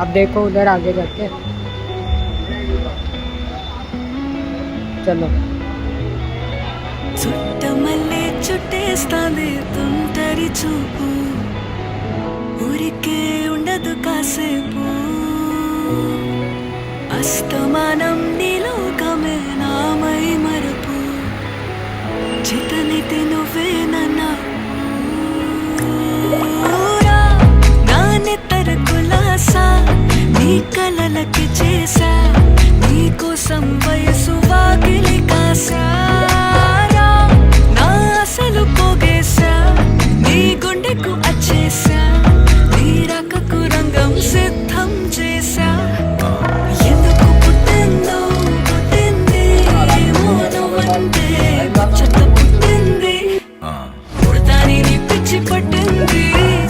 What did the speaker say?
अब देखो उधर आगे जाके, चलो। చుట్టమల్లే చుట్టేస్తాంది తుంటరి చూపు ఊరికే ఉండదు కాసేపు అస్తమానం నీలోకమే నామై మరపు చితనితి నువ్వే నన్నా